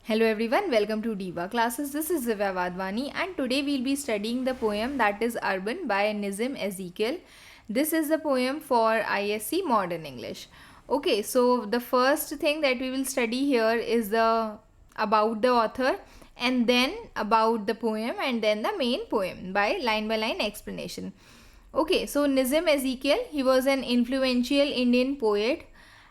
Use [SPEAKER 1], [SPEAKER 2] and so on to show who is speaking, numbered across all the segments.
[SPEAKER 1] Hello everyone, welcome to Diva Classes. This is Zivya Vadwani and today we'll be studying the poem that is Urban by Nizam Ezekiel. This is the poem for ISC Modern English. Okay, so the first thing that we will study here is the about the author and then about the poem and then the main poem by line explanation. Okay, so Nizam Ezekiel, he was an influential Indian poet,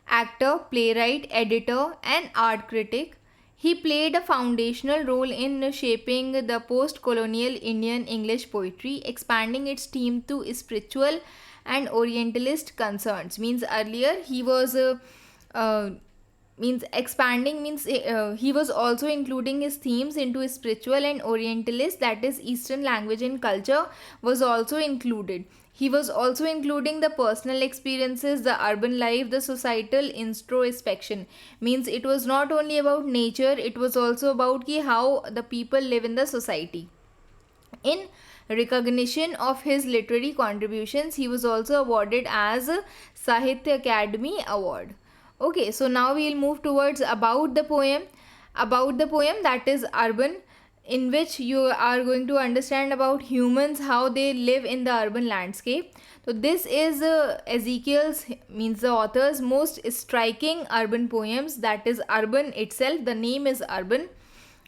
[SPEAKER 1] actor, playwright, editor and art critic. He played a foundational role in shaping the post colonial Indian English poetry, expanding its theme to spiritual and Orientalist concerns. Means earlier he was uh, means expanding means he was also including his themes into spiritual and orientalist, that is eastern language and culture was also included. He was also including the personal experiences, the urban life, the societal introspection. Means it was not only about nature, it was also about ki how the people live in the society. In recognition of his literary contributions, he was also awarded as a Sahitya Academy Award. Okay, so now we'll move towards about the poem. About the poem, that is Urban, in which you are going to understand about humans, how they live in the urban landscape. So this is Ezekiel's, means the author's most striking urban poems, that is Urban itself, the name is Urban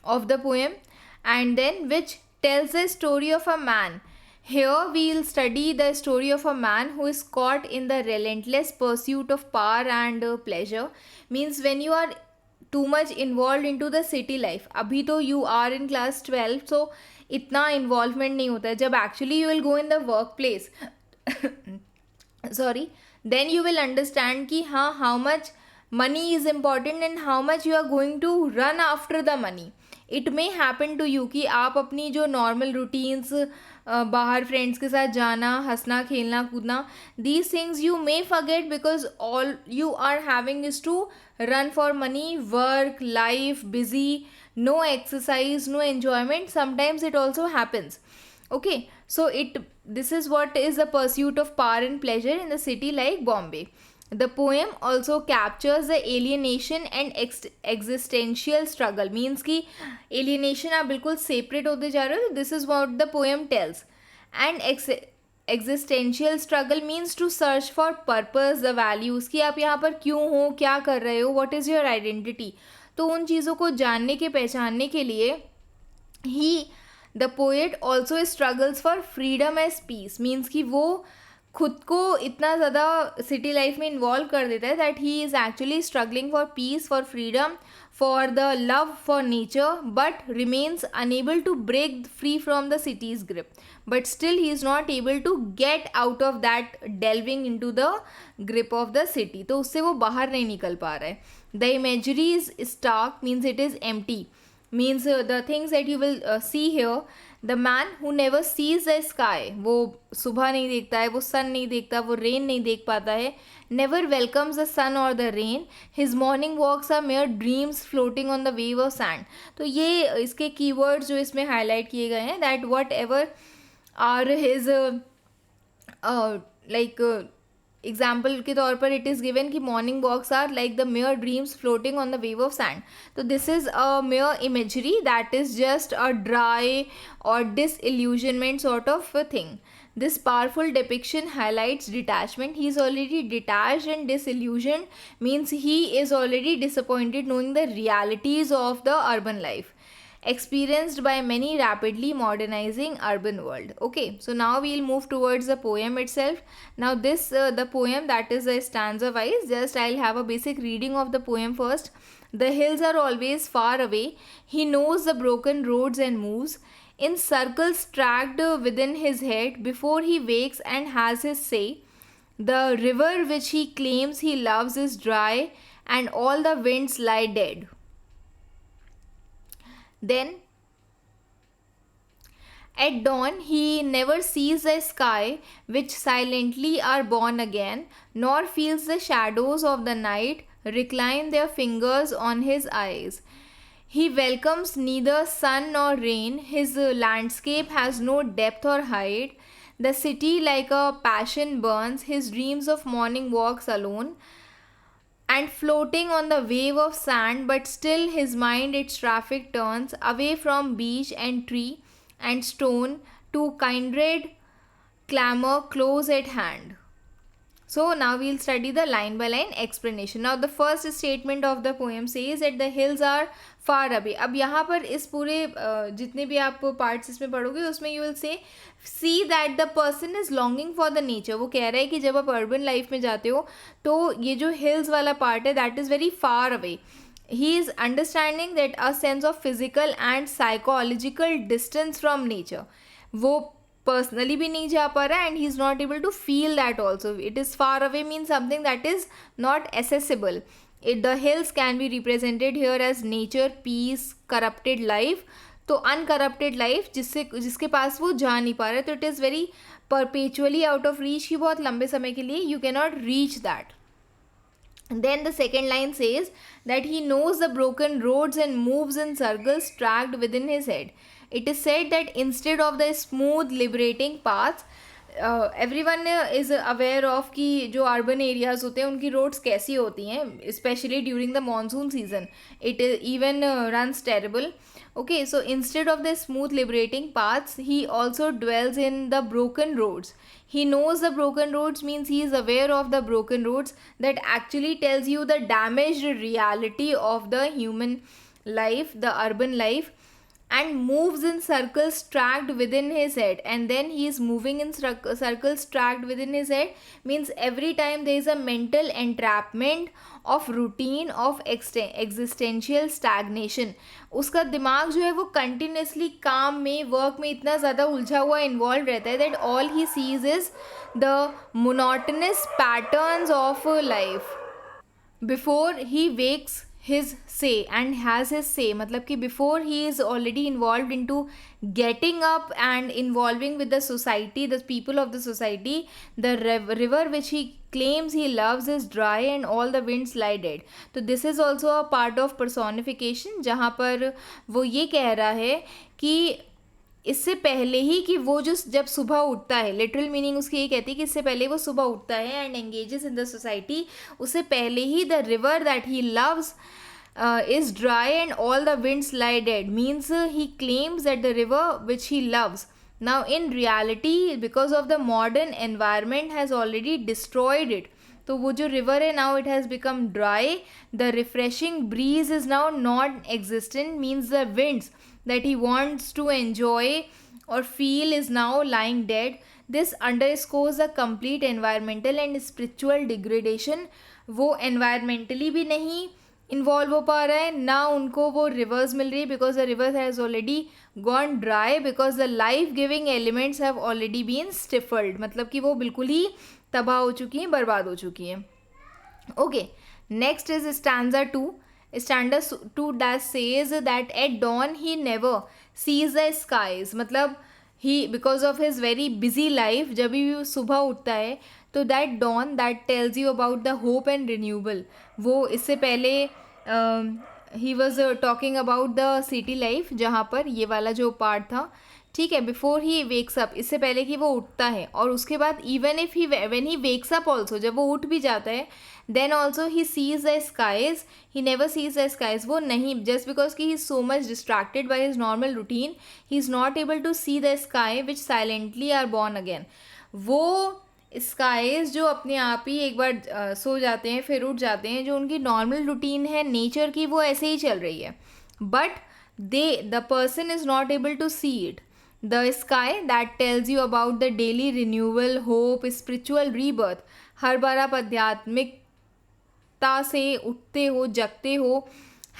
[SPEAKER 1] of the poem, and then which tells the story of a man. Here we'll study the story of a man who is caught in the relentless pursuit of power and pleasure. Means when you are too much involved into the city life, अभी तो you are in class 12, so इतना involvement नहीं होता है. जब actually you will go in the workplace sorry, then you will understand कि हाँ how much money is important and how much you are going to run after the money. It may happen to you कि आप अपनी जो normal routines, बाहर friends के साथ जाना, हंसना खेलना कूदना, these things you may forget because all you are having is to run for money, work, life, busy, no exercise, no enjoyment. Sometimes it also happens. Okay, so this is what is the pursuit of power and pleasure in the city like Bombay. The poem also captures the alienation and existential struggle. Means कि alienation आप बिल्कुल separate होते जा रहे हो. This is what the poem tells. And existential struggle means to search for purpose, the values, कि आप यहाँ पर क्यों हो, क्या कर रहे हो, what is your identity. तो उन चीज़ों को जानने के पहचानने के लिए ही the poet also struggles for freedom as peace. Means कि वो खुद को इतना ज़्यादा सिटी लाइफ में इन्वॉल्व कर देता है that he is actually struggling for peace, for freedom, for the love for nature, but remains unable to break free from the city's grip. But still he is not able to get out of that delving in to the grip of the city. तो उससे वो बाहर नहीं निकल पा रहा है. The imagery is stark, means it is empty. Means the things that you will see here, the man who never sees the sky, वो सुबह नहीं देखता है, वो सन नहीं देखता, वो रेन नहीं देख पाता है, never welcomes the sun or the rain, his morning walks are mere dreams floating on the wave of sand. तो ये इसके keywords जो इसमें highlight किए गए हैं, that whatever are his like example के तौर पर इट इज़ गिवन कि morning walks are like the mere dreams floating on the wave of sand. तो this is a mere imagery that is just a dry और disillusionment sort of thing. This powerful depiction highlights detachment. He is already detached and disillusioned, means he is already disappointed knowing the realities of the urban life experienced by many rapidly modernizing urban world. Okay, so now we'll move towards the poem itself. Now this the poem, that is a stanza wise. Just I'll have a basic reading of the poem first. The hills are always far away. He knows the broken roads and moves in circles tracked within his head before he wakes and has his say. The river which he claims he loves is dry and all the winds lie dead. Then at dawn he never sees the sky which silently are born again, nor feels the shadows of the night recline their fingers on his eyes. He welcomes neither sun nor rain, his landscape has no depth or height. The city like a passion burns, his dreams of morning walks alone. and floating on the wave of sand, but still his mind its traffic turns away from beach and tree and stone to kindred clamor close at hand. So now we'll study the line by line explanation. Now the first statement of the poem says that the hills are far away. अब यहाँ पर इस पूरे जितने भी आप parts इसमें पढ़ोगे उसमें you will say C that the person is longing for the nature. वो कह रहा है कि जब आप अर्बन लाइफ में जाते हो तो ये जो हिल्स वाला पार्ट है that is very far away. He is understanding that a sense of physical and psychological distance from nature. वो पर्सनली भी नहीं जा पा रहा है and he is not able to feel that also. It is far away means something that is not accessible. The hills can be represented here as nature, peace, corrupted life. तो uncorrupted life जिसके पास वो जा नहीं पा रहा है, तो it is very perpetually out of reach की बहुत लंबे समय के लिए you can not reach that. Then the second line says that he knows the broken roads and moves in circles tracked within his head. It is said that instead of the smooth liberating paths, everyone is aware of कि जो urban areas होते हैं उनकी roads कैसी होती हैं, especially during the monsoon season. It even runs terrible. Okay, so instead of the smooth liberating paths, he also dwells in the broken roads. He knows the broken roads means he is aware of the broken roads. That actually tells you the damaged reality of the human life, the urban life, and moves in circles tracked within his head. And then he is moving in circles tracked within his head means every time there is a mental entrapment of routine, of existential stagnation. उसका दिमाग जो है वो continuously काम में, work में इतना ज़्यादा उलझा हुआ इन्वॉल्व रहता है that all he sees is the monotonous patterns of life before he wakes his say and has his say. मतलब कि before he is already involved into getting up and involving with the society, the people of the society, the river which he claims he loves is dry and all the winds lie dead. तो this is also a part of personification जहाँ पर वो ये कह रहा है कि इससे पहले ही कि वो जो जब सुबह उठता है, लिटरल मीनिंग उसकी ये कहती है कि इससे पहले वो सुबह उठता है and engages in the society, उससे पहले ही the river that he loves is dry and all the winds lie dead means he claims that the river which he loves now in reality because of the modern environment has already destroyed it. तो वो जो river है now it has become dry, the refreshing breeze is now non existent means the winds that he wants to enjoy or feel is now lying dead. This underscores the complete environmental and spiritual degradation. वो environmentally भी नहीं involve हो पा रहा है, ना उनको वो रिवर्स मिल रही है because the rivers has already gone dry because the life giving elements have already been stifled. मतलब कि वो बिल्कुल ही तबाह हो चुकी हैं, बर्बाद हो चुकी हैं. Okay, next is stanza 2. Stanza 2 that says that at dawn he never sees the skies. मतलब he because of his very busy life जब भी सुबह उठता है तो that dawn that tells you about the hope and renewable. वो इससे पहले he was talking about the city life जहाँ पर ये वाला जो पार्ट था, ठीक है, बिफोर ही वेक्स अप, इससे पहले कि वो उठता है, और उसके बाद even if he when he wakes up also, जब वो उठ भी जाता है, then also he sees the skies, he never sees the skies. वो नहीं, जस्ट बिकॉज कि he is so much distracted by his normal routine, he is not able to see the sky which silently are born again. वो skies जो अपने आप ही एक बार सो जाते हैं फिर उठ जाते हैं, जो उनकी नॉर्मल रूटीन है नेचर की, वो ऐसे ही चल रही है, but the person is not able to see it. The sky that tells you about the daily renewal, hope, spiritual rebirth. हर बार आप आध्यात्मिकता से उठते हो, जगते हो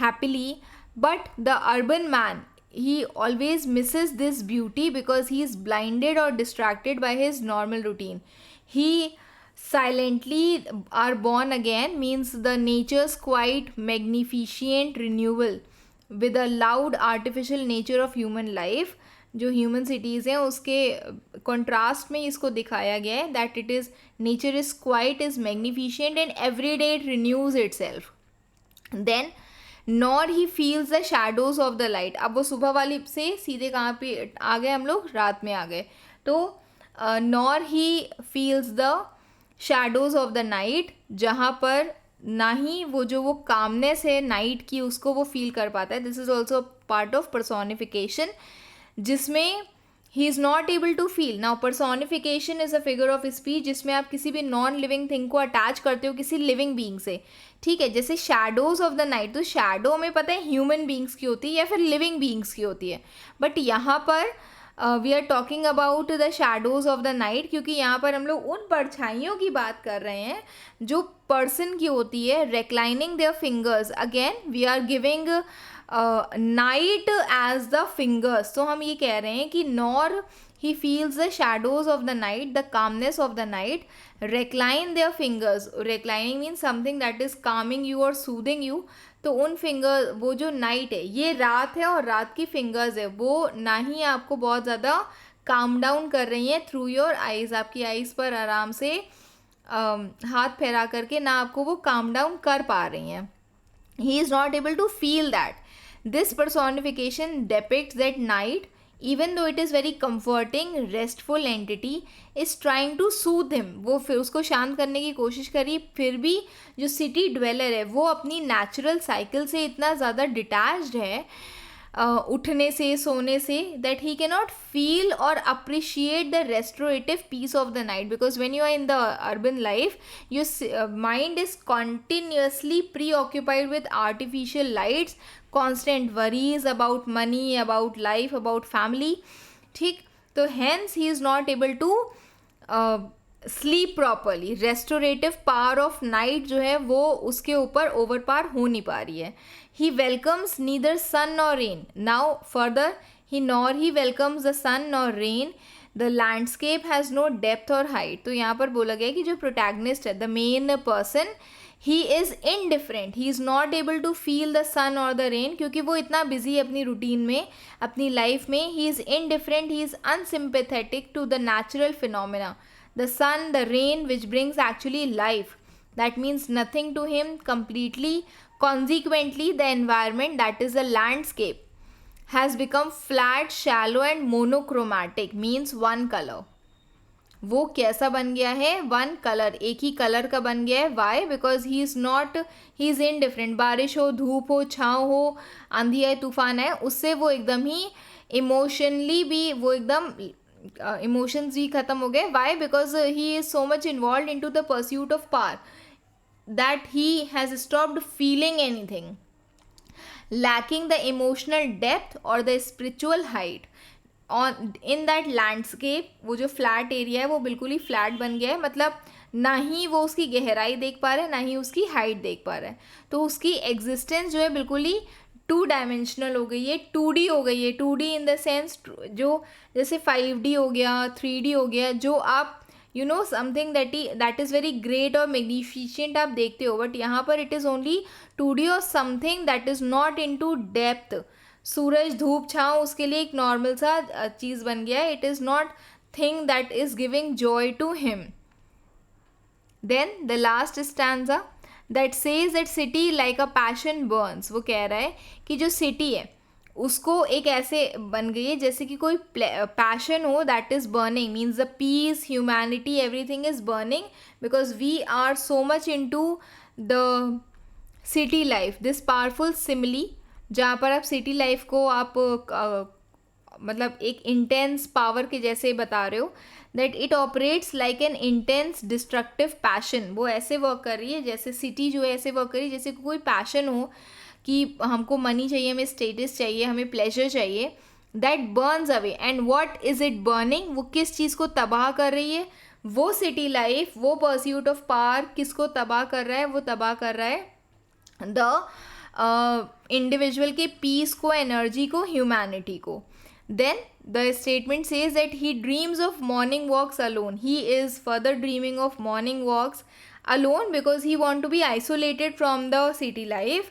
[SPEAKER 1] happily, but the urban man he always misses this beauty because he is blinded or distracted by his normal routine. He silently are born again means the nature's quite magnificent renewal with a loud artificial nature of human life. जो human cities हैं उसके contrast में इसको दिखाया गया है that it is nature is quite is magnificent and every day it renews itself. Then nor he feels the shadows of the light. अब वो सुबह वाली से सीधे कहाँ पे आ गए हम लोग, रात में आ गए. तो nor he feels the shadows of the night, जहाँ पर ना ही वो कामनेस है नाइट की उसको वो फील कर पाता है. This is also part of personification, जिसमें he is not able to feel. Now personification is a figure of speech, जिसमें आप किसी भी नॉन लिविंग थिंग को अटैच करते हो किसी लिविंग बीइंग से. ठीक है, जैसे शैडोज ऑफ द नाइट, तो शैडो में पता है ह्यूमन बीइंग्स की होती है या फिर लिविंग बीइंग्स की होती है. बट यहाँ पर we are talking about the shadows of the night, क्योंकि यहाँ पर हम लोग उन परछाइयों की बात कर रहे हैं जो पर्सन की होती है. Reclining their fingers, again we are giving night as the fingers. तो हम ये कह रहे हैं कि nor he feels the shadows of the night, the calmness of the night, recline their fingers. Reclining means something that is calming you or soothing you. तो उन finger, वो जो नाइट है, ये रात है और रात की फिंगर्स है, वो ना ही आपको बहुत ज़्यादा काम डाउन कर रही हैं थ्रू योर आइज़, आपकी आइज़ पर आराम से हाथ फैला करके ना आपको वो काम डाउन कर पा रही हैं. He is not able to feel that. This personification depicts that night, even though it is very comforting, restful entity, is trying to soothe him. वो फिर उसको शांत करने की कोशिश करी, फिर भी जो सिटी ड्वेलर है वो अपनी नेचुरल साइकिल से इतना ज़्यादा डिटैच्ड है, उठने से सोने से, that he cannot feel और appreciate the restorative peace of the night. Because when you are in the urban life, your mind is continuously preoccupied with artificial lights, constant worries about money, about life, about family. ठीक, तो hence he is not able to sleep properly. restorative power of night जो है वो उसके ऊपर overpower हो नहीं पा रही है. he welcomes neither sun nor rain. now further, he welcomes the sun nor rain. the landscape has no depth or height. तो यहाँ पर बोला गया कि जो protagonist है, the main person, he is indifferent. he is not able to feel the sun or the rain, क्योंकि वो इतना busy है अपनी routine में, अपनी life में. he is indifferent, he is unsympathetic to the natural phenomena, the sun, the rain, which brings actually life. that means nothing to him completely. consequently, the environment, that is the landscape, has become flat, shallow and monochromatic, means one color. वो कैसा बन गया है? One colour, एक ही colour का बन गया है. Why? Because he is not, he is indifferent. बारिश हो, धूप हो, छाँव हो, आंधी आए, तूफान आए, उससे वो एकदम ही इमोशनली भी, वो एकदम इमोशंस भी ख़त्म हो गए. Why? Because he is so much involve in to the pursuit of power that he has stopped feeling anything, lacking the emotional depth or the spiritual height. On in that landscape, वो जो flat area है वो बिल्कुल ही flat बन गया है. मतलब ना ही वो उसकी गहराई देख पा रहे हैं, ना ही उसकी हाइट देख पा रहे हैं. तो उसकी एग्जिस्टेंस जो है बिल्कुल ही 2 डायमेंशनल हो गई है, 2D हो गई है. 2D इन द सेंस जो जैसे 5D हो गया, 3D हो गया, जो आप you know something that is very great और मैग्निफिशेंट आप देखते हो. बट यहाँ पर इट इज़ ओनली 2D और something that is not into depth. सूरज, धूप, छाँव उसके लिए एक नॉर्मल सा चीज़ बन गया है. It is not thing that is giving joy to him. Then the last stanza that says that city like a passion burns. वो कह रहा है कि जो सिटी है उसको एक ऐसे बन गई है जैसे कि कोई पैशन हो, that is burning. Means the peace, humanity, everything is burning because we are so much in to the city life. This powerful simile, जहाँ पर आप सिटी लाइफ को आप मतलब एक इंटेंस पावर के जैसे बता रहे हो, that it operates like an intense destructive passion. वो ऐसे वर्क कर रही है जैसे सिटी जो है ऐसे वर्क कर रही है जैसे कोई पैशन हो कि हमको मनी चाहिए, हमें स्टेटस चाहिए, हमें प्लेजर चाहिए, that Burns away. And what is it burning? वो किस चीज़ को तबाह कर रही है? वो सिटी लाइफ, वो परस्यूट ऑफ पावर किसको तबाह कर रहा है? वो तबाह कर रहा है द इंडिविजुअल के पीस को, एनर्जी को, ह्यूमैनिटी को. Then the statement says that he dreams of morning walks alone. He is further dreaming of morning walks alone because he want to be isolated from the city life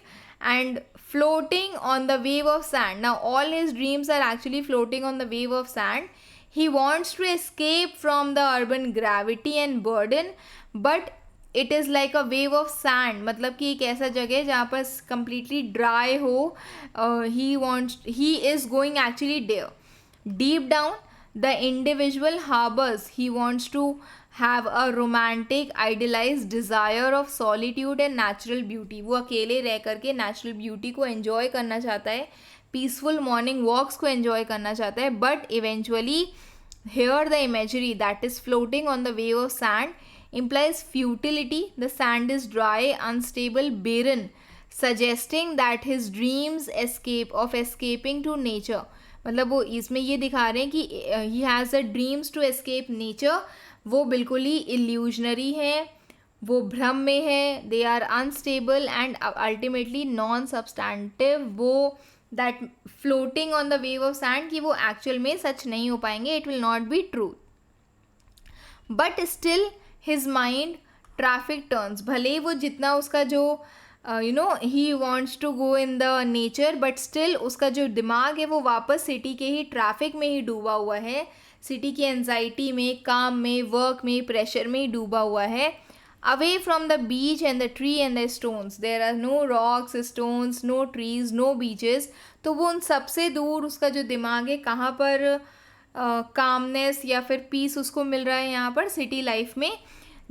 [SPEAKER 1] and floating on the wave of sand. Now all his dreams are actually floating on the wave of sand. He wants to escape from the urban gravity and burden, but it is like a wave of sand. मतलब कि एक ऐसा जगह है जहाँ पर completely dry हो. He is going actually there. Deep down, the individual harbors, he wants to have a romantic idealized desire of solitude and natural beauty. वो अकेले रह करके natural beauty को enjoy करना चाहता है, peaceful morning walks को enjoy करना चाहता है, but eventually here the imagery that is floating on the wave of sand implies futility. The sand is dry, unstable, barren, suggesting that his dreams escaping to nature. मतलब वो इसमें ये दिखा रहे हैं कि he has a dreams to escape nature, वो बिल्कुल ही इल्यूजनरी है, वो भ्रम में है, they are unstable and ultimately non substantive, वो that floating on the wave of sand कि वो एक्चुअल में सच नहीं हो पाएंगे, it will not be true. But still his mind traffic turns, भले वो जितना उसका जो he wants to go in the nature, but still उसका जो दिमाग है वो वापस सिटी के ही ट्रैफिक में ही डूबा हुआ है, सिटी की एंजाइटी में, काम में, वर्क में, प्रेशर में ही डूबा हुआ है. Away from the beach and the tree and the stones, there are no rocks, stones, no trees, no beaches. तो वो उन सबसे दूर उसका जो दिमाग है, कहाँ पर कामनेस या फिर पीस उसको मिल रहा है, यहाँ पर सिटी लाइफ में,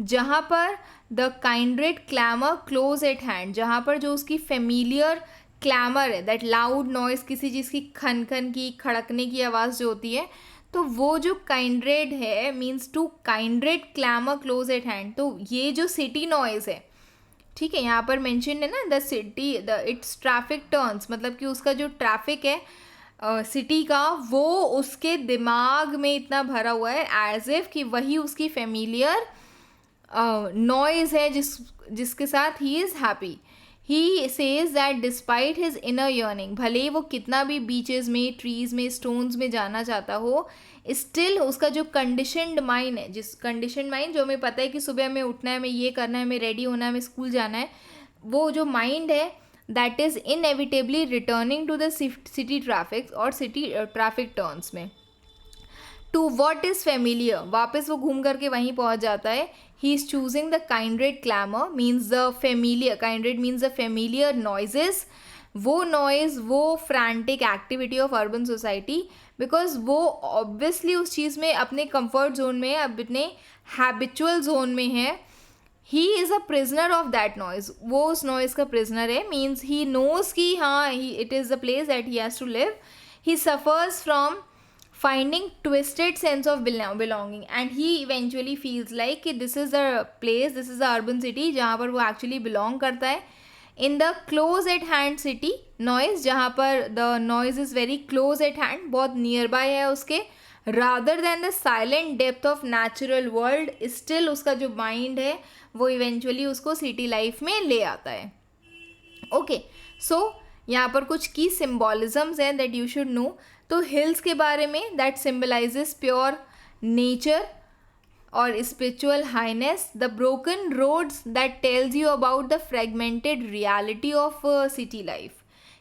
[SPEAKER 1] जहाँ पर the kindred clamour close at hand, जहाँ पर जो उसकी फेमिलियर क्लैमर है, दैट लाउड नॉइस, किसी चीज़ की खन खन की, खड़कने की आवाज़ जो होती है, तो वो जो काइंड्रेड है means to kindred clamour close at hand. तो ये जो सिटी नॉइज़ है, ठीक है, यहाँ पर मेंशन है ना, the city it's traffic turns, मतलब कि उसका जो ट्रैफिक है सिटी का, वो उसके दिमाग में इतना भरा हुआ है एज इफ कि वही उसकी फेमिलियर नॉइज़ है जिसके साथ he is happy. He says that despite his inner yearning, भले वो कितना भी बीचेस में, ट्रीज में, स्टोन्स में जाना चाहता हो, स्टिल उसका जो कंडीशनड माइंड है, जिस कंडीशनड माइंड जो हमें पता है कि सुबह हमें उठना है, हमें ये करना है, हमें रेडी होना है, हमें स्कूल जाना है, वो जो माइंड है that is inevitably returning to the city traffic और सिटी ट्रैफिक टर्न्स में. टू वॉट इज़ फेमिलियर, वापस वो घूम करके वहीं पहुंच जाता है. He is choosing the kindred clamour means the familiar, kindred means the familiar noises, वो नॉइज़, वो frantic activity of urban society, because वो ऑब्वियसली उस चीज़ में अपने कंफर्ट जोन में, अपने हैबिचुअल जोन में है. He is a prisoner of that noise, वो उस नॉइज़ का प्रिजनर है, मीन्स ही नोज कि हाँ it is the place that he has to live. He suffers from finding twisted sense of belonging and he eventually feels like कि this is the place, this is the urban city जहाँ पर वो actually belong करता है. in the close at hand city noise, जहाँ पर the noise is very close at hand, बहुत nearby है उसके, rather than the silent depth of natural world, still उसका जो mind है वो eventually उसको city life में ले आता है. okay, so यहाँ पर कुछ की सिम्बॉलिज्म्स हैं दैट यू शुड नो. तो हिल्स के बारे में, दैट सिम्बलाइजेस प्योर नेचर और spiritual highness. The broken roads that tells you about the fragmented reality of city life.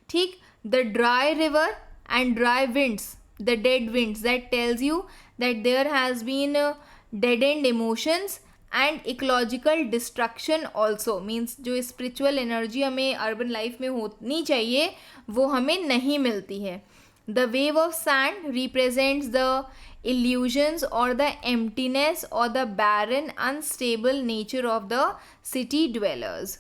[SPEAKER 1] ठीक, the dry river and dry winds, the dead winds that tells you that there has been dead and emotions and ecological destruction also, means जो spiritual energy हमें urban life में होनी चाहिए वो हमें नहीं मिलती है. The wave of sand represents the illusions or the emptiness or the barren unstable nature of the city dwellers.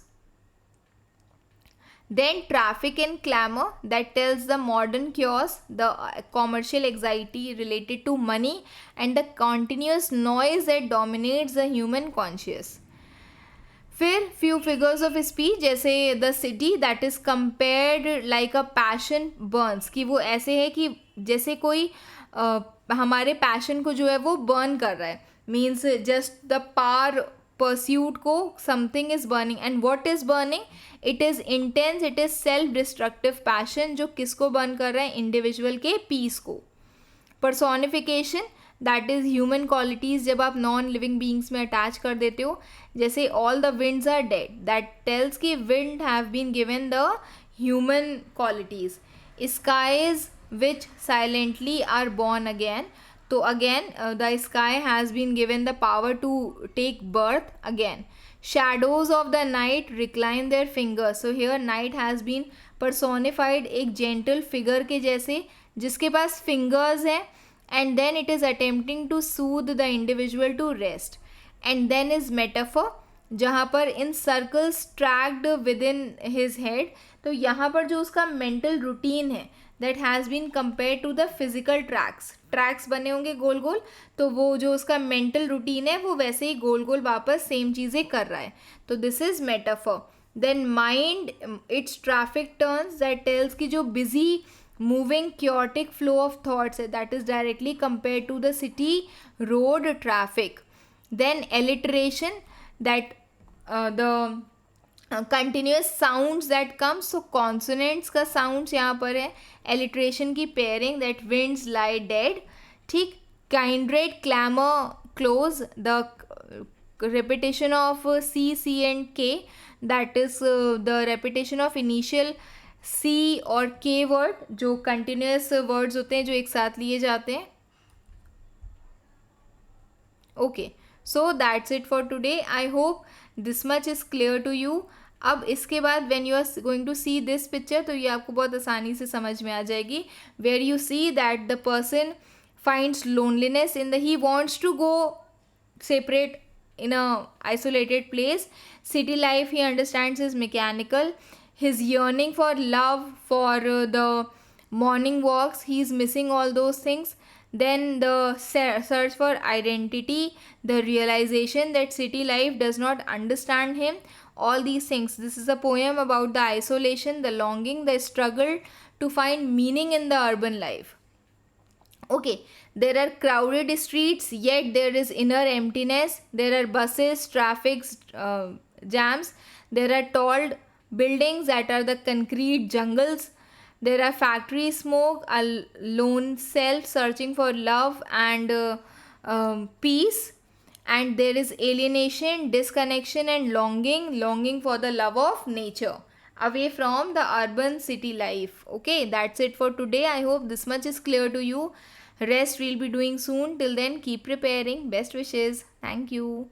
[SPEAKER 1] Then traffic and clamor that tells the modern chaos, the commercial anxiety related to money and the continuous noise that dominates the human conscious. फिर few figures of speech जैसे the city that is compared like a passion burns, कि वो ऐसे है कि जैसे कोई हमारे पैशन को जो है वो बर्न कर रहा है, मीन्स जस्ट द पार परस्यूट को something is burning. And what is burning? It is intense, it is self destructive passion, जो किसको बर्न कर रहा है? इंडिविजुअल के पीस को. Personification that is human qualities, जब आप नॉन लिविंग बींग्स में अटैच कर देते हो, जैसे all the winds are dead, that tells कि wind have been given the human qualities. Skies which silently are born again, so again the sky has been given the power to take birth again. Shadows of the night recline their fingers, so here night has been personified एक gentle figure के जैसे जिसके पास fingers हैं and then it is attempting to soothe the individual to rest. And then is metaphor, जहाँ पर in circles tracked within his head, तो यहाँ पर जो उसका मेंटल रूटीन है that has been compare to the physical tracks बने होंगे गोल गोल, तो वो जो उसका मेंटल रूटीन है वो वैसे ही गोल गोल वापस सेम चीज़ें कर रहा है, तो this is metaphor. Then mind its traffic turns, that tells की जो busy moving chaotic flow of thoughts that is directly compared to the city road traffic. Then alliteration, that the continuous sounds that come, so consonants का sounds यहाँ पर है, alliteration की pairing, that winds lie dead. ठीक, kindred clamor close, the repetition of C and K, that is the repetition of initial C और K word, जो continuous words होते हैं जो एक साथ लिए जाते हैं. Okay, so that's it for today. I hope this much is clear to you. अब इसके बाद when you are going to see this picture, तो ये आपको बहुत आसानी से समझ में आ जाएगी. Where you see that the person finds loneliness in the, he wants to go separate in a isolated place. City life, he understands, is mechanical. His yearning for love, for the morning walks, he is missing all those things. Then the search for identity, the realization that city life does not understand him, all these things. This is a poem about the isolation, the longing, the struggle to find meaning in the urban life. Okay, there are crowded streets, yet there is inner emptiness. There are buses, traffic jams. There are tall buildings that are the concrete jungles. There are factory smoke, a lone self searching for love and peace. And there is alienation, disconnection and longing for the love of nature, away from the urban city life. Okay, that's it for today. I hope this much is clear to you. Rest we'll be doing soon. Till then, keep preparing. Best wishes. Thank you.